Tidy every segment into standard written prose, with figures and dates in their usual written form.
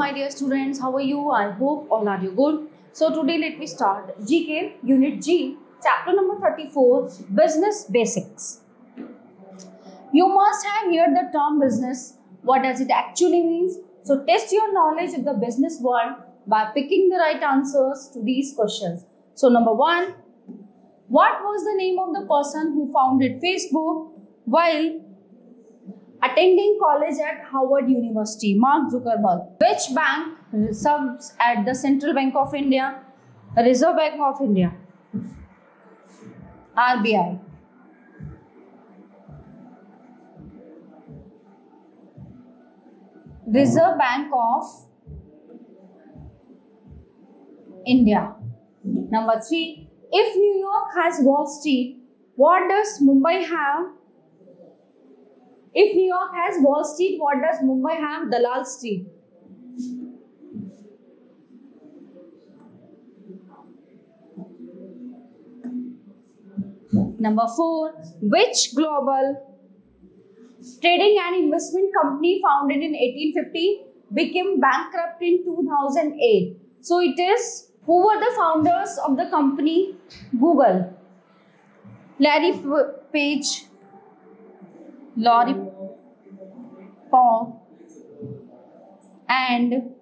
my dear students, how are you? I hope all are you good. So today let me start GK Unit G, Chapter number 34, Business Basics. You must have heard the term business. What does it actually mean? So test your knowledge of the business world by picking the right answers to these questions. So number 1, what was the name of the person who founded Facebook while attending college at Harvard University? Mark Zuckerberg. Which bank serves at the Central Bank of India? Reserve Bank of India. RBI. Reserve Bank of India. Number 3. If New York has Wall Street, what does Mumbai have? If New York has Wall Street, what does Mumbai have? Dalal Street. Number 4. Which global trading and investment company founded in 1850 became bankrupt in 2008? So it is, who were the founders of the company Google? Larry Page, Laurie Paul, and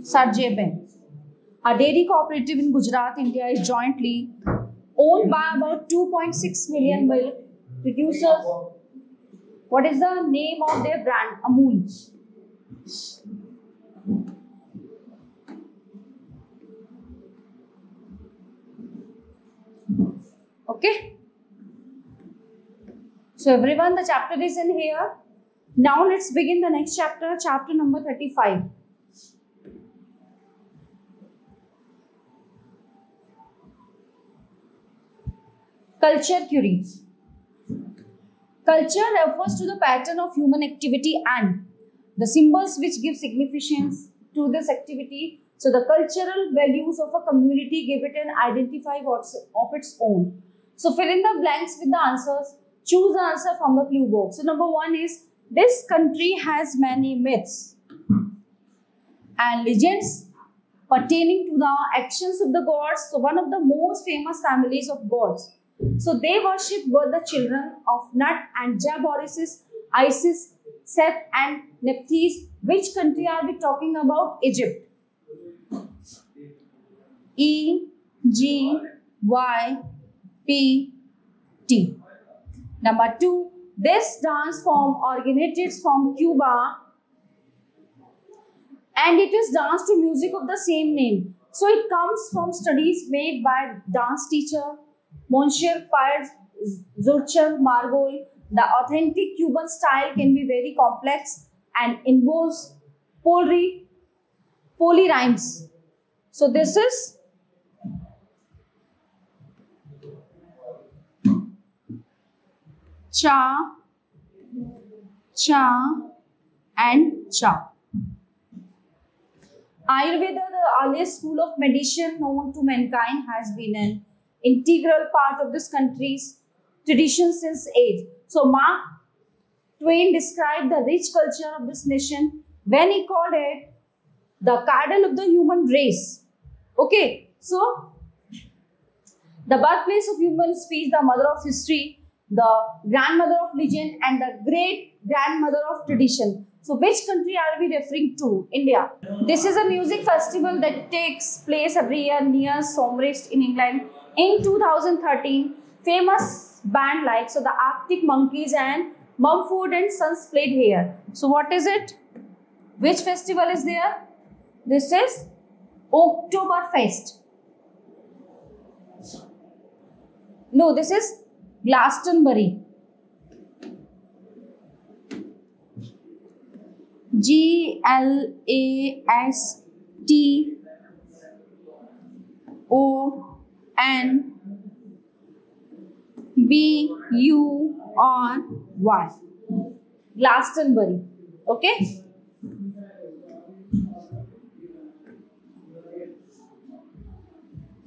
Sergey Brin. A dairy cooperative in Gujarat, India is jointly owned by about 2.6 million milk producers. What is the name of their brand? Amul. Okay. So everyone, the chapter is in here. Now let's begin the next chapter, chapter number 35. Culture query. Culture refers to the pattern of human activity and the symbols which give significance to this activity. So the cultural values of a community give it an identity of its own. So fill in the blanks with the answers. Choose the answer from the clue box. So number 1 is, this country has many myths and legends pertaining to the actions of the gods. So one of the most famous families of gods. So they worshipped were the children of Nut and Jaboris, Isis, Seth and Nephthys. Which country are we talking about? Egypt. EGYPT. Number 2. This dance form originates from Cuba and it is danced to music of the same name. So it comes from studies made by dance teacher Monsieur Pierre Zurcher Margol. The authentic Cuban style can be very complex and involves polyrhythms. So this is cha, cha and cha. Ayurveda, the earliest school of medicine known to mankind, has been an integral part of this country's tradition since age. So Mark Twain described the rich culture of this nation when he called it the cradle of the human race. Okay, so the birthplace of human speech, the mother of history, the grandmother of legend and the great grandmother of tradition. So which country are we referring to? India. This is a music festival that takes place every year near Sommerfest in England. In 2013, famous band like the Arctic Monkeys and Mumford and Sons played here. So what is it? Which festival is there? This is Oktoberfest. No, this is Glastonbury. Glastonbury. Glastonbury. Okay.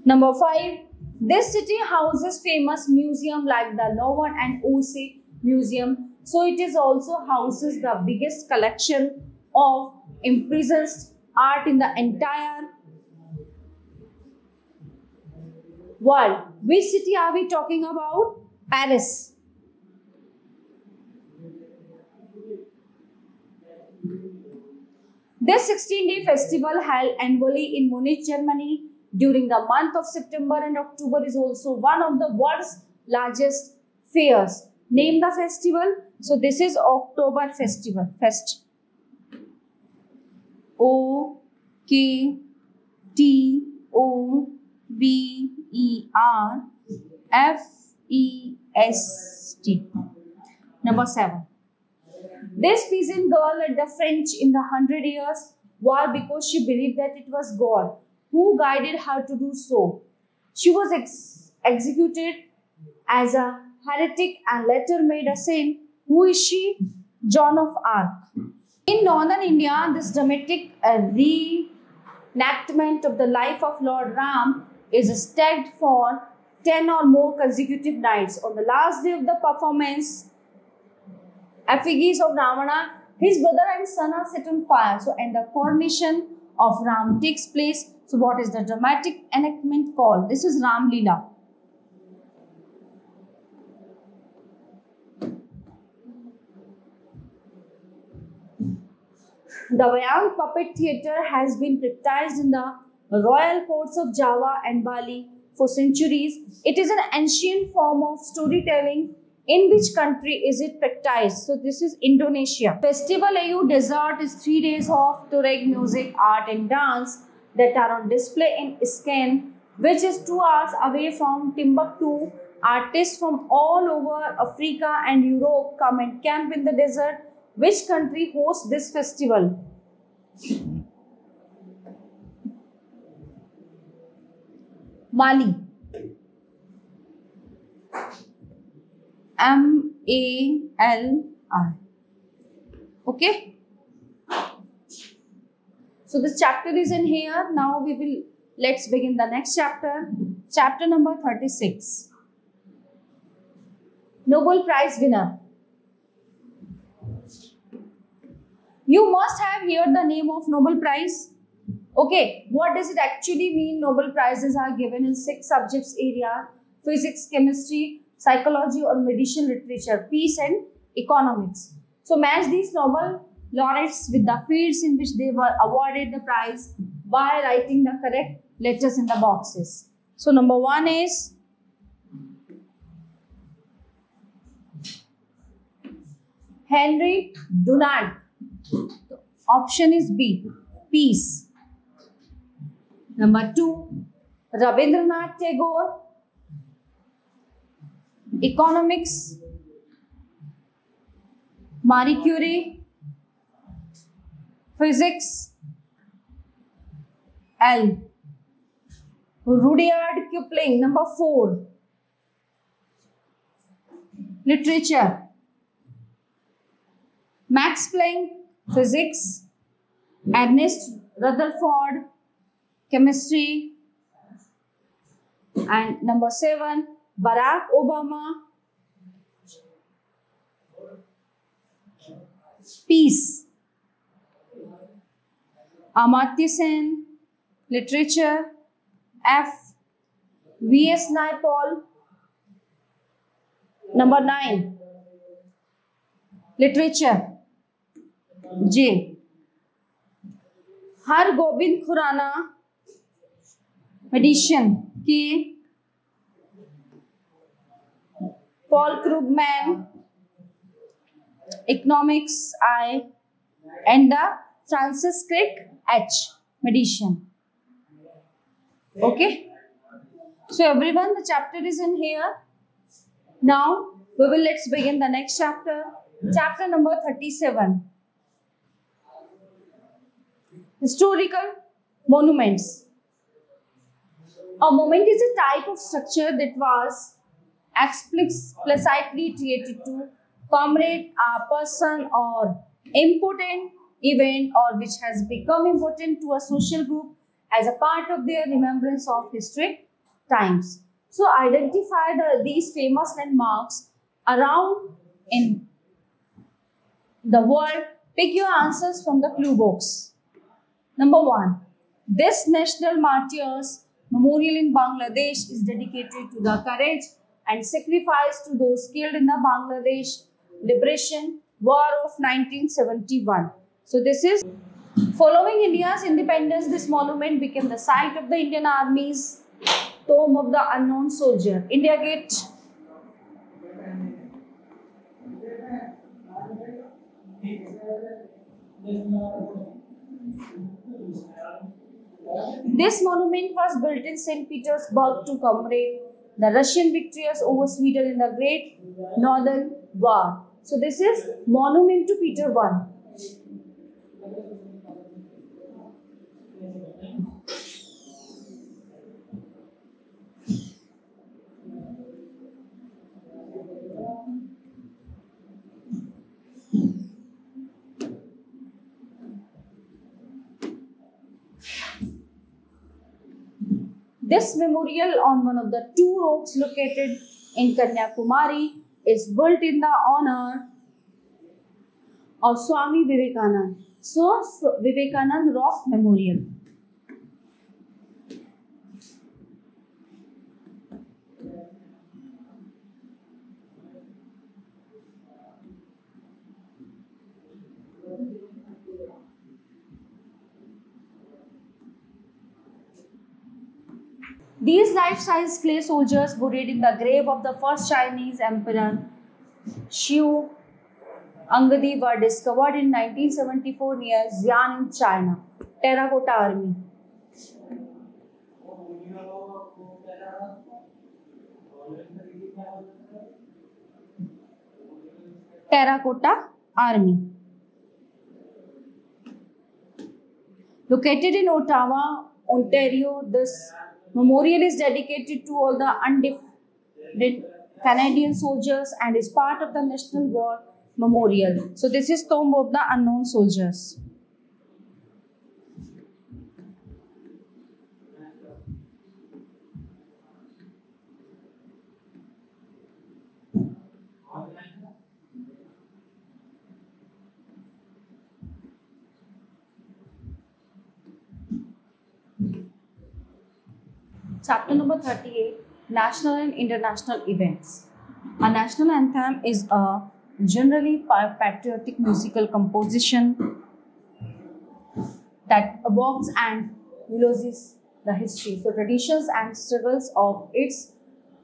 Number 5, this city houses famous museum like the Louvre and Orsay Museum. So it is also houses the biggest collection of impressionist art in the entire world. Which city are we talking about? Paris. This 16-day festival held annually in Munich, Germany during the month of September and October is also one of the world's largest fairs. Name the festival. So this is October Festival. Fest. Oktoberfest. Number 7. This peasant girl led the French in the 100 Years' War because she believed that it was God who guided her to do so. She was executed as a heretic and later made a saint. Who is she? Joan of Arc. In northern India, this dramatic reenactment of the life of Lord Ram is staged for 10 or more consecutive nights. On the last day of the performance, effigies of Ravana, his brother and son are set on fire. So, and the coronation of Ram takes place. So, what is the dramatic enactment called? This is Ram Leela. The Wayang Puppet Theatre has been practiced in the royal courts of Java and Bali for centuries. It is an ancient form of storytelling. In which country is it practiced? So this is Indonesia. Festival AU Desert is 3 days of Tuareg music, art and dance that are on display in Skan, which is 2 hours away from Timbuktu. Artists from all over Africa and Europe come and camp in the desert. Which country hosts this festival? Mali. M-A-L-I. Okay. So this chapter is in here. Now let's begin the next chapter. Chapter number 36. Nobel Prize winner. You must have heard the name of Nobel Prize. Okay, what does it actually mean? Nobel Prizes are given in 6 subjects area: physics, chemistry, psychology or medicine, literature, peace and economics. So match these Nobel laureates with the fields in which they were awarded the prize by writing the correct letters in the boxes. So number 1 is Henry Dunant. Option is B, peace. Number 2, Rabindranath Tagore, economics. Marie Curie, physics. L. Rudyard Kipling. Number 4, literature. Max Planck, physics. Ernest Rutherford, chemistry. And number 7, Barack Obama, peace. Amartya Sen, literature. F. V.S. Naipaul. Number 9, literature. J. Har Gobind Khurana, medicine. K. Paul Krugman, economics. I. And the Francis Crick, H, medicine. Okay. So everyone, the chapter is in here. Now let's begin the next chapter. Chapter number 37. Historical monuments. A monument is a type of structure that was explicitly created to commemorate a person or important event or which has become important to a social group as a part of their remembrance of history. times. So identify these famous landmarks around in the world. Pick your answers from the clue box. Number 1. This National Martyrs Memorial in Bangladesh is dedicated to the courage and sacrifice to those killed in the Bangladesh Liberation War of 1971. So this is following India's independence. This monument became the site of the Indian Army's Tomb of the Unknown Soldier. India Gate. This monument was built in St. Petersburg to commemorate the Russian victories over Sweden in the Great Northern War. So this is Monument to Peter I. This memorial on one of the 2 rocks located in Kanyakumari is built in the honor of Swami Vivekananda. So, Vivekananda Rock Memorial. These life-size clay soldiers buried in the grave of the first Chinese emperor Xiu Angadi were discovered in 1974 near Xi'an in China. Terracotta Army. Terracotta Army. Located in Ottawa, Ontario, this memorial is dedicated to all the undefeated Canadian soldiers and is part of the National War Memorial. So this is Tomb of the Unknown Soldiers. Chapter number 38, National and International Events. A national anthem is a generally patriotic musical composition that evokes and eulogies the history, so traditions and struggles of its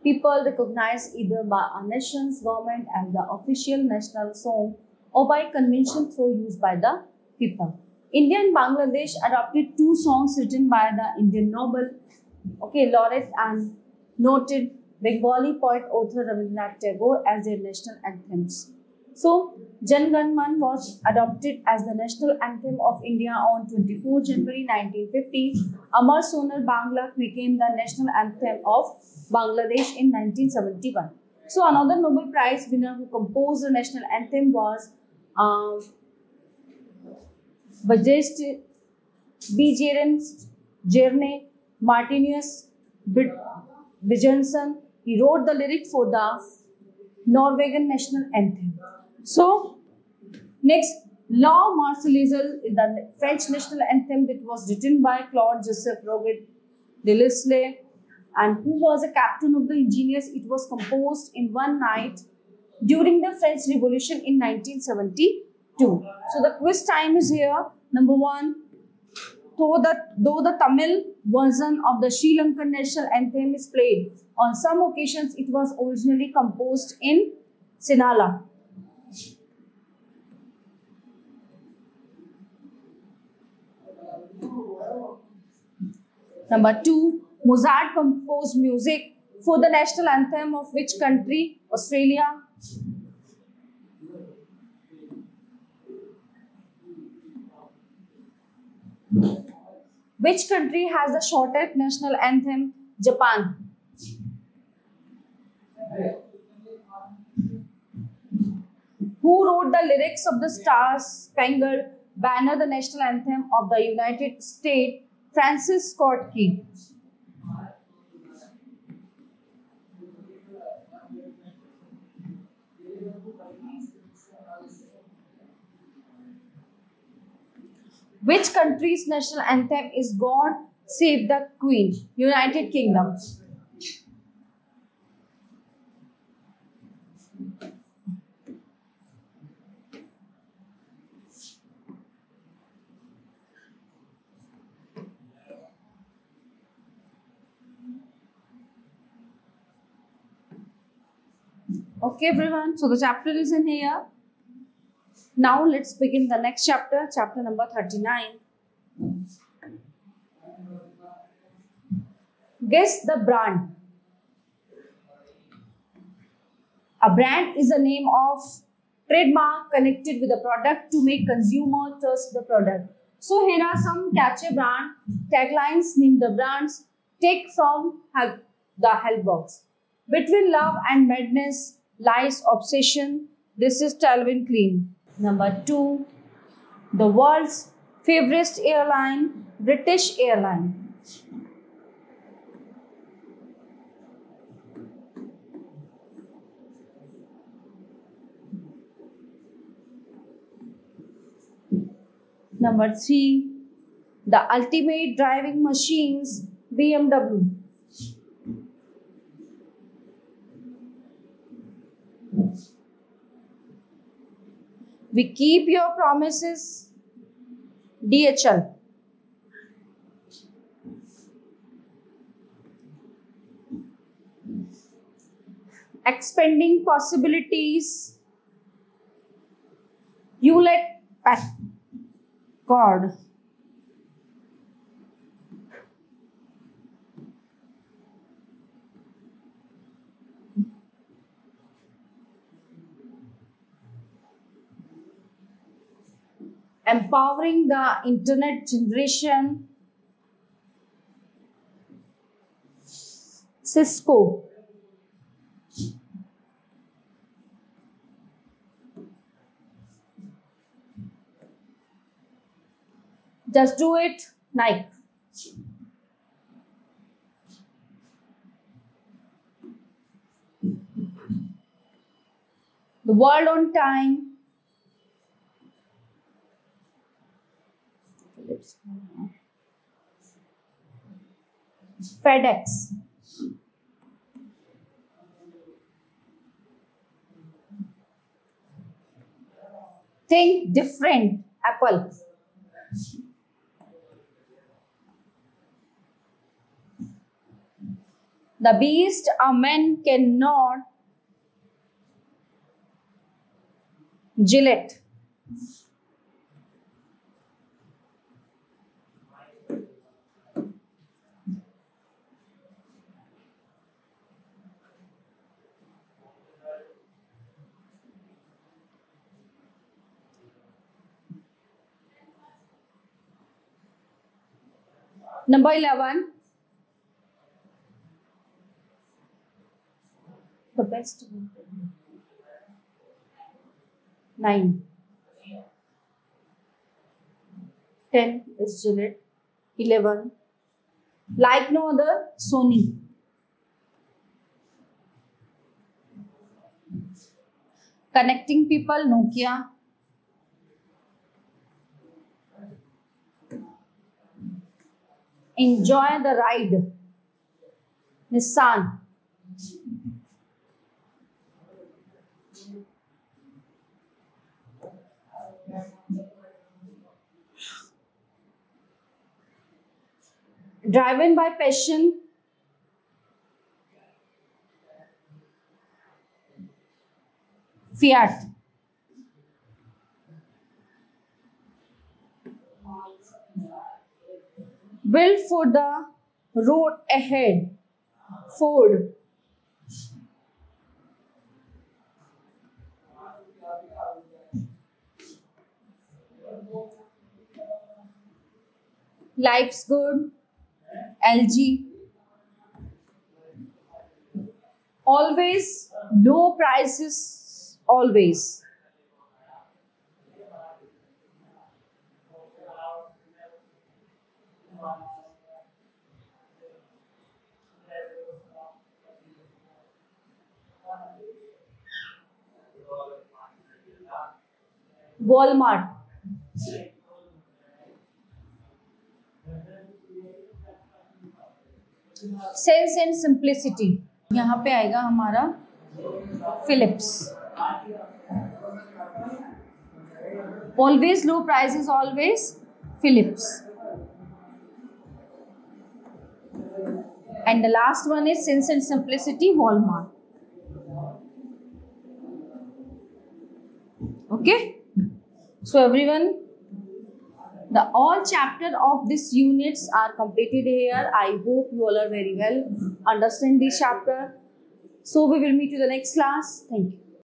people, recognized either by a nation's government as the official national song or by convention through use by the people. India and Bangladesh adopted 2 songs written by the Indian Nobel laureate and noted Bengali poet author Rabindranath Tagore as their national anthems. So, Jan Gan Man was adopted as the national anthem of India on 24 January 1950. Amar Sonar Bangla became the national anthem of Bangladesh in 1971. So, another Nobel Prize winner who composed the national anthem was Bjarne Martinus Bjørnson. He wrote the lyric for the Norwegian national anthem. So, next, La Marseillaise is the French national anthem that was written by Claude Joseph Roget de Lisle, and who was a captain of the engineers. It was composed in one night during the French Revolution in 1972. So, the quiz time is here. Number 1. Though the Tamil version of the Sri Lankan national anthem is played on some occasions, it was originally composed in Sinhala. Number 2, Mozart composed music for the national anthem of which country? Australia. Which country has the shortest national anthem? Japan. Who wrote the lyrics of the Star Spangled Banner, the national anthem of the United States? Francis Scott Key. Which country's national anthem is God Save the Queen? United Kingdom. Okay, everyone. So the chapter is in here. Now let's begin the next chapter, chapter number 39. Guess the brand. A brand is a name of trademark connected with a product to make consumer trust the product. So here are some catchy brand taglines. Name the brands. Take from the help box. Between love and madness lies obsession. This is Calvin Klein. Number 2. The world's favorite airline, British Airline. Number 3. The ultimate driving machines, BMW. We keep your promises, DHL. Expanding possibilities, Hewlett Packard. Empowering the internet generation, Cisco. Just do it, Nike. The world on time, FedEx. Think different, Apple. The beast a man cannot, Gillette. Number 11. The best. 9. 10 is Gillette. 11. Like no other, Sony. Connecting people, Nokia. Enjoy the ride, Nissan. Driven by passion, Fiat. Built for the road ahead, Ford. Life's good, LG. Always low prices, always. Walmart. Sense and simplicity, यहाँ पे आएगा हमारा Philips. Always low price is always Philips. And the last one is Sense and Simplicity, Walmart. Okay, so everyone, the all chapter of this units are completed here. I hope you all are very well understand this chapter. So we will meet you the next class. Thank you.